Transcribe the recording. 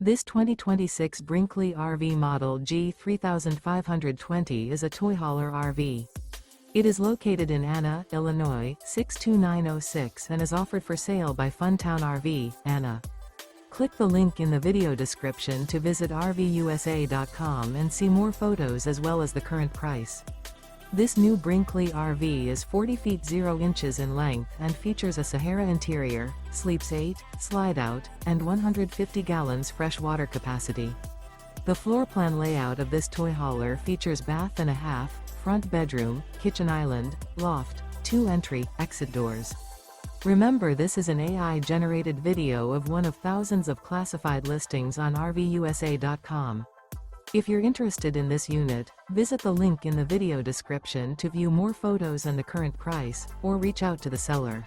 This 2026 Brinkley RV Model G 3520 is a toy hauler RV. It is located in Anna, Illinois, 62906 and is offered for sale by Funtown RV, Anna. Click the link in the video description to visit RVUSA.com and see more photos as well as the current price. This new Brinkley RV is 40 feet 0 inches in length and features a SAHARA interior, sleeps 8, Slideout, and 150 gallons fresh water capacity. The floor plan layout of this toy hauler features bath and a half, front bedroom, kitchen island, loft, 2 entry, exit doors. Remember, this is an AI-generated video of one of thousands of classified listings on RVUSA.com. If you're interested in this unit, visit the link in the video description to view more photos and the current price, or reach out to the seller.